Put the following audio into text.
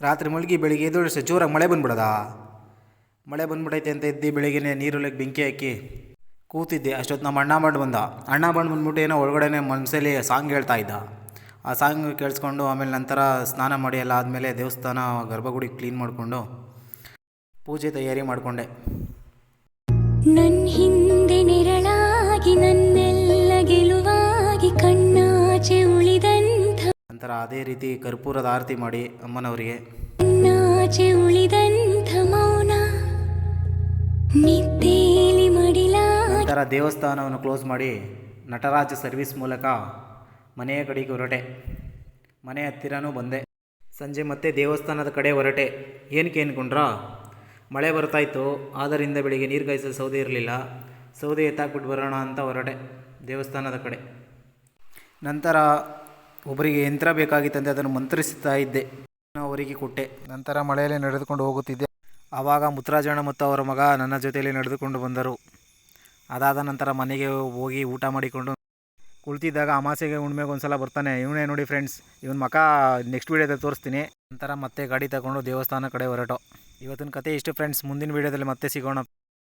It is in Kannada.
ರಾತ್ರಿ ಮಲಗಿ ಬೆಳಿಗ್ಗೆ ಎದ್ದು ಜೋರಾಗಿ ಮಳೆ ಬಂದ್ಬಿಡೋದ. ಮಳೆ ಬಂದ್ಬಿಟ್ಟೈತೆ ಅಂತ ಎದ್ದು ಬೆಳಿಗ್ಗೆ ನೀರೊಳಗೆ ಬೆಂಕಿ ಹಾಕಿ ಕೂತಿದ್ದೆ. ಅಷ್ಟೊತ್ತು ನಮ್ಮ ಅಣ್ಣ ಬಂದ್ಬಿಟ್ಟು ಏನೋ ಒಳಗಡೆ ಮನಸ್ಸಲ್ಲಿ ಸಾಂಗ್ ಹೇಳ್ತಾ ಇದ್ದ. ಆ ಸಾಂಗ್ ಕೇಳಿಸ್ಕೊಂಡು ಆಮೇಲೆ ನಂತರ ಸ್ನಾನ ಮಾಡಿ ಎಲ್ಲ ಆದಮೇಲೆ ದೇವಸ್ಥಾನ ಗರ್ಭಗುಡಿ ಕ್ಲೀನ್ ಮಾಡಿಕೊಂಡು ಪೂಜೆ ತಯಾರಿ ಮಾಡಿಕೊಂಡೆ. ನನ್ನ ಹಿಂದೆ ನೆರಳಾಗಿ ನನ್ನೆಲ್ಲ ಗೆಲುವಾಗಿ ಕಣ್ಣಾಚೆ ಉಳಿದಂಥ ನಂತರ ಅದೇ ರೀತಿ ಕರ್ಪೂರದ ಆರತಿ ಮಾಡಿ ಅಮ್ಮನವರಿಗೆ ಕಣ್ಣಾಚೆ ಉಳಿದಂಥ ಮೌನ ನಿದ್ದೇಲಿ ಮಡಿಲ ನಂತರ ದೇವಸ್ಥಾನವನ್ನು ಕ್ಲೋಸ್ ಮಾಡಿ ನಟರಾಜ ಸರ್ವಿಸ್ ಮೂಲಕ ಮನೆಯ ಕಡೆಗೆ ಹೊರಟೆ. ಮನೆ ಹತ್ತಿರನೂ ಬಂದೆ. ಸಂಜೆ ಮತ್ತೆ ದೇವಸ್ಥಾನದ ಕಡೆ ಹೊರಟೆ. ಏನಕ್ಕೆ ಅಂದ್ಕೊಂಡ್ರಾ, ಮಳೆ ಬರ್ತಾಯಿತ್ತು. ಆದ್ದರಿಂದ ಬೆಳಿಗ್ಗೆ ನೀರು ಕಾಯಿಸಲು ಸೌದೆ ಇರಲಿಲ್ಲ. ಸೌದೆ ಎತ್ತಾಕ್ಬಿಟ್ಟು ಬರೋಣ ಅಂತ ಹೊರಟೆ ದೇವಸ್ಥಾನದ ಕಡೆ. ನಂತರ ಒಬ್ಬರಿಗೆ ಯಂತ್ರ ಬೇಕಾಗಿತ್ತಂತೆ, ಅದನ್ನು ಮಂತ್ರಿಸ್ತಾ ಇದ್ದೆ. ಅವರಿಗೆ ಕೊಟ್ಟೆ. ನಂತರ ಮಳೆಯಲ್ಲಿ ನಡೆದುಕೊಂಡು ಹೋಗುತ್ತಿದ್ದೆ. ಆವಾಗ ಮುತ್ತರಾಜಣ್ಣ ಮತ್ತು ಅವರ ಮಗ ನನ್ನ ಜೊತೆಯಲ್ಲಿ ನಡೆದುಕೊಂಡು ಬಂದರು. ಅದಾದ ನಂತರ ಮನೆಗೆ ಹೋಗಿ ಊಟ ಮಾಡಿಕೊಂಡು ಕುಳಿತಿದ್ದಾಗ ಅಮಾಸೆಗೆ ಹುಣ್ಣಿಮೆಗೆ ಒಂದು ಸಲ ಬರ್ತಾನೆ ಇವನೇ ನೋಡಿ ಫ್ರೆಂಡ್ಸ್. ಇವನ ಮಕ ನೆಕ್ಸ್ಟ್ ವೀಡಿಯೋದಲ್ಲಿ ತೋರಿಸ್ತೀನಿ. ನಂತರ ಮತ್ತೆ ಗಾಡಿ ತಗೊಂಡು ದೇವಸ್ಥಾನ ಕಡೆ ಹೊರಟು. ಇವತ್ತಿನ ಕತೆ ಇಷ್ಟು ಫ್ರೆಂಡ್ಸ್. ಮುಂದಿನ ವೀಡಿಯೋದಲ್ಲಿ ಮತ್ತೆ ಸಿಗೋಣ.